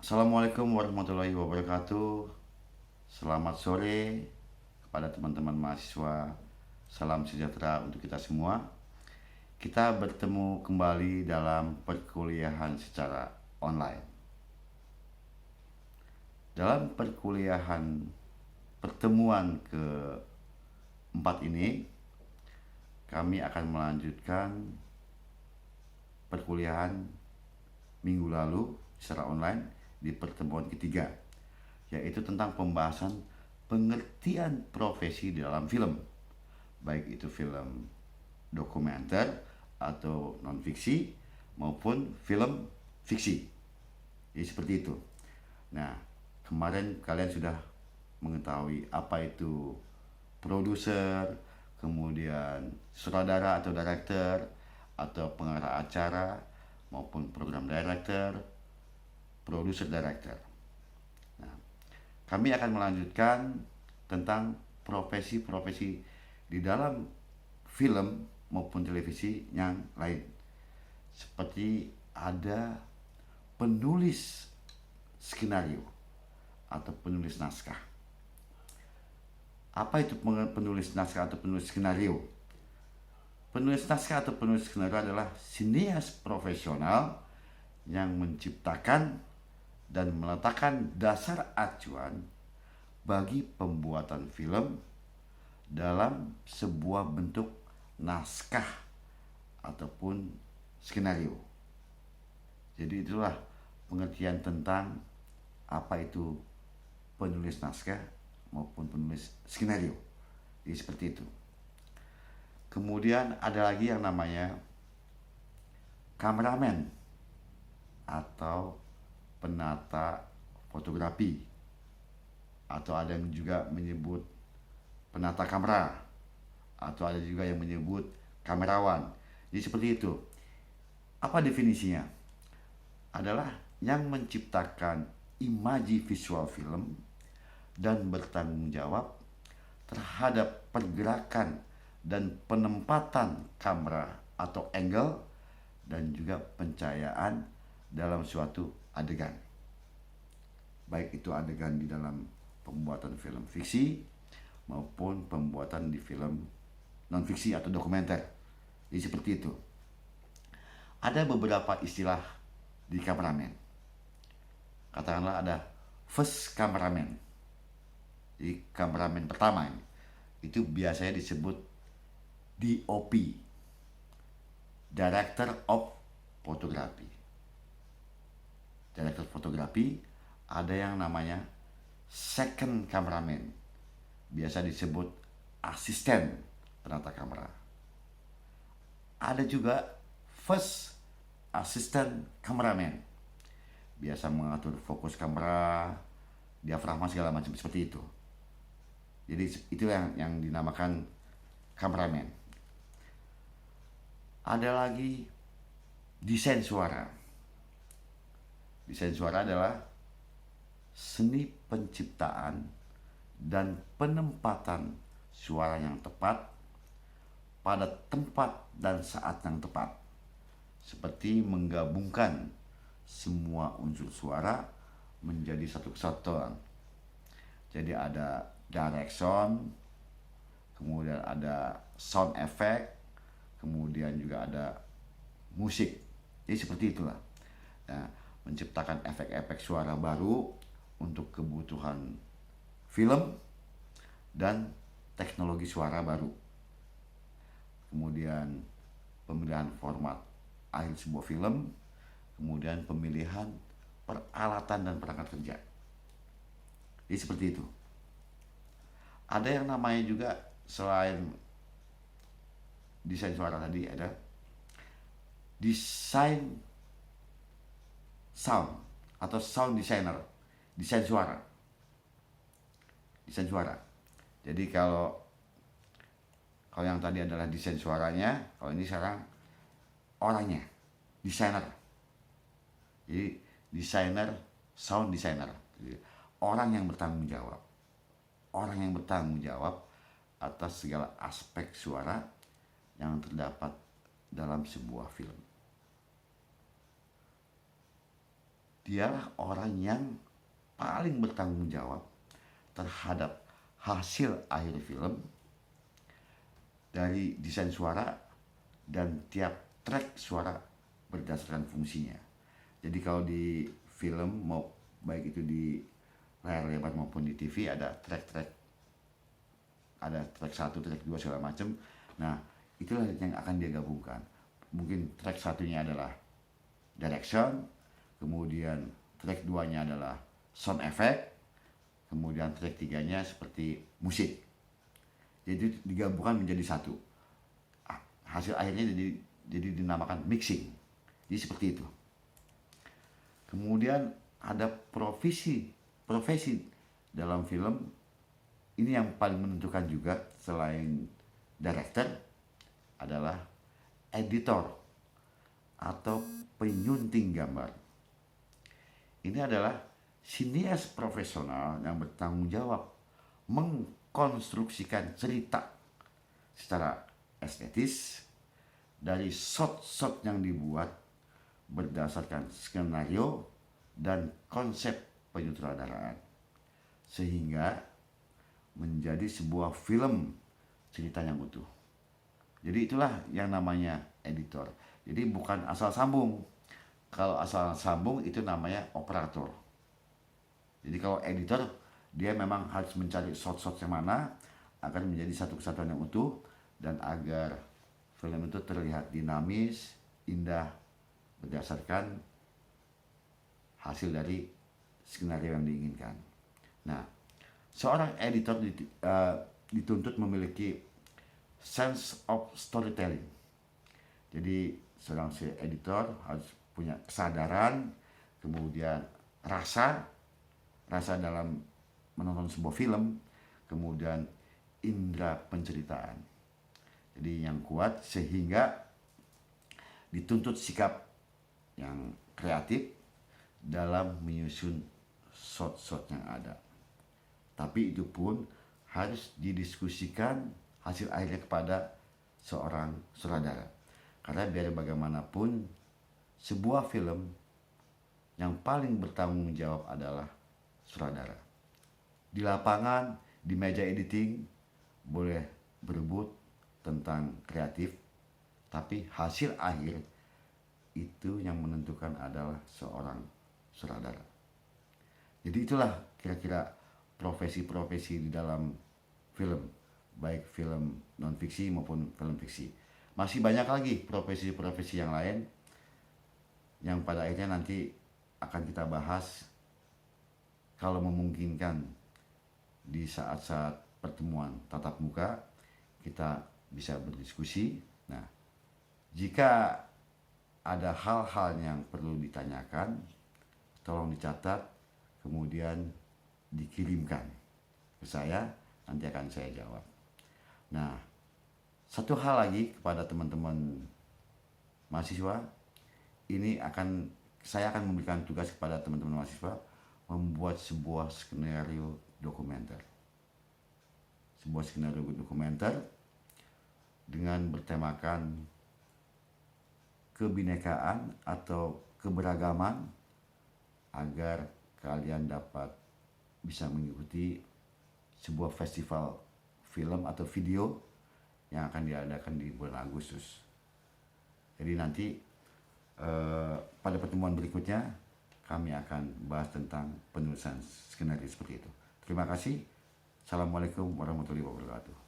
Assalamualaikum warahmatullahi wabarakatuh. Selamat sore kepada teman-teman mahasiswa. Salam sejahtera untuk kita semua. Kita bertemu kembali dalam perkuliahan secara online. Dalam perkuliahan pertemuan keempat ini, kami akan melanjutkan perkuliahan minggu lalu secara online di pertemuan ketiga, yaitu tentang pembahasan pengertian profesi di dalam film, baik itu film dokumenter atau non-fiksi maupun film fiksi. Jadi seperti itu. Nah, kemarin kalian sudah mengetahui apa itu produser, kemudian sutradara atau director, atau pengarah acara maupun program director, producer director. Nah, kami akan melanjutkan tentang profesi-profesi di dalam film maupun televisi yang lain. Seperti ada penulis skenario atau penulis naskah. Apa itu penulis naskah atau penulis skenario? Penulis naskah atau penulis skenario adalah sineas profesional yang menciptakan dan meletakkan dasar acuan bagi pembuatan film dalam sebuah bentuk naskah ataupun skenario. Jadi itulah pengertian tentang apa itu penulis naskah maupun penulis skenario. Jadi seperti itu. Kemudian ada lagi yang namanya kameramen atau penata fotografi, atau ada yang juga menyebut penata kamera, atau ada juga yang menyebut kamerawan. Jadi seperti itu. Apa definisinya? Adalah yang menciptakan imaji visual film dan bertanggung jawab terhadap pergerakan dan penempatan kamera atau angle dan juga pencahayaan dalam suatu adegan. Baik itu adegan di dalam pembuatan film fiksi maupun pembuatan di film non-fiksi atau dokumenter. Jadi seperti itu. Ada beberapa istilah di kameramen. Katakanlah ada first cameraman. Jadi kameramen pertama ini itu biasanya disebut DOP, Director of Photography. Director fotografi. Ada yang namanya second cameraman, biasa disebut asisten penata kamera. Ada juga first assistant cameraman, biasa mengatur fokus kamera, diafragma segala macam seperti itu. Jadi itu yang dinamakan kameramen. Ada lagi desain suara. Desain suara adalah seni penciptaan dan penempatan suara yang tepat pada tempat dan saat yang tepat, seperti menggabungkan semua unsur suara menjadi satu kesatuan. Jadi ada direction, kemudian ada sound effect, kemudian juga ada musik. Jadi seperti itulah. Nah, menciptakan efek-efek suara baru untuk kebutuhan film dan teknologi suara baru. Kemudian pemilihan format akhir sebuah film, kemudian pemilihan peralatan dan perangkat kerja. Jadi seperti itu. Ada yang namanya juga selain desain suara tadi, ada desain sound atau sound designer, desain suara. Desain suara. Jadi kalau yang tadi adalah desain suaranya, kalau ini sekarang orangnya, desainer. Jadi desainer, sound designer. Jadi, orang yang bertanggung jawab. Orang yang bertanggung jawab atas segala aspek suara yang terdapat dalam sebuah film. dialah orang yang paling bertanggung jawab terhadap hasil akhir film, dari desain suara dan tiap track suara berdasarkan fungsinya. Jadi kalau di film, mau baik itu di layar lebar maupun di TV, ada track-track, ada track 1, track 2 segala macam. Nah, itulah yang akan dia gabungkan. Mungkin track satunya adalah direction, kemudian track 2-nya adalah sound effect, kemudian track 3-nya seperti musik. Jadi digabungkan menjadi satu. Hasil akhirnya jadi dinamakan mixing. Jadi seperti itu. Kemudian ada profesi dalam film. Ini yang paling menentukan juga selain director adalah editor atau penyunting gambar. Ini adalah sinias profesional yang bertanggung jawab mengkonstruksikan cerita secara estetis dari shot-shot yang dibuat berdasarkan skenario dan konsep penyutradaraan, sehingga menjadi sebuah film cerita yang utuh. Jadi itulah yang namanya editor. Jadi bukan asal sambung. Kalau asal sambung itu namanya operator. Jadi kalau editor, dia memang harus mencari shot-shot yang mana agar menjadi satu kesatuan yang utuh dan agar film itu terlihat dinamis, indah, berdasarkan hasil dari skenario yang diinginkan. Nah, seorang editor dituntut memiliki sense of storytelling. Jadi seorang editor harus punya kesadaran, kemudian rasa dalam menonton sebuah film, kemudian indera penceritaan. Jadi yang kuat sehingga dituntut sikap yang kreatif dalam menyusun shot-shot yang ada. Tapi itu pun harus didiskusikan hasil akhirnya kepada seorang sutradara. Karena biar bagaimanapun sebuah film yang paling bertanggung jawab adalah sutradara. Di lapangan, di meja editing boleh berebut tentang kreatif, tapi hasil akhir itu yang menentukan adalah seorang sutradara. Jadi itulah kira-kira profesi-profesi di dalam film, baik film non-fiksi maupun film fiksi. Masih banyak lagi profesi-profesi yang lain yang pada akhirnya nanti akan kita bahas kalau memungkinkan di saat-saat pertemuan tatap muka, kita bisa berdiskusi. Nah, jika ada hal-hal yang perlu ditanyakan, tolong dicatat, kemudian dikirimkan ke saya, nanti akan saya jawab. Nah, satu hal lagi kepada teman-teman mahasiswa, saya akan memberikan tugas kepada teman-teman mahasiswa membuat sebuah skenario dokumenter. Sebuah skenario dokumenter dengan bertemakan kebinekaan atau keberagaman agar kalian dapat bisa mengikuti sebuah festival film atau video yang akan diadakan di bulan Agustus. Jadi nanti pada pertemuan berikutnya kami akan bahas tentang penulisan skenario seperti itu. Terima kasih. Assalamualaikum warahmatullahi wabarakatuh.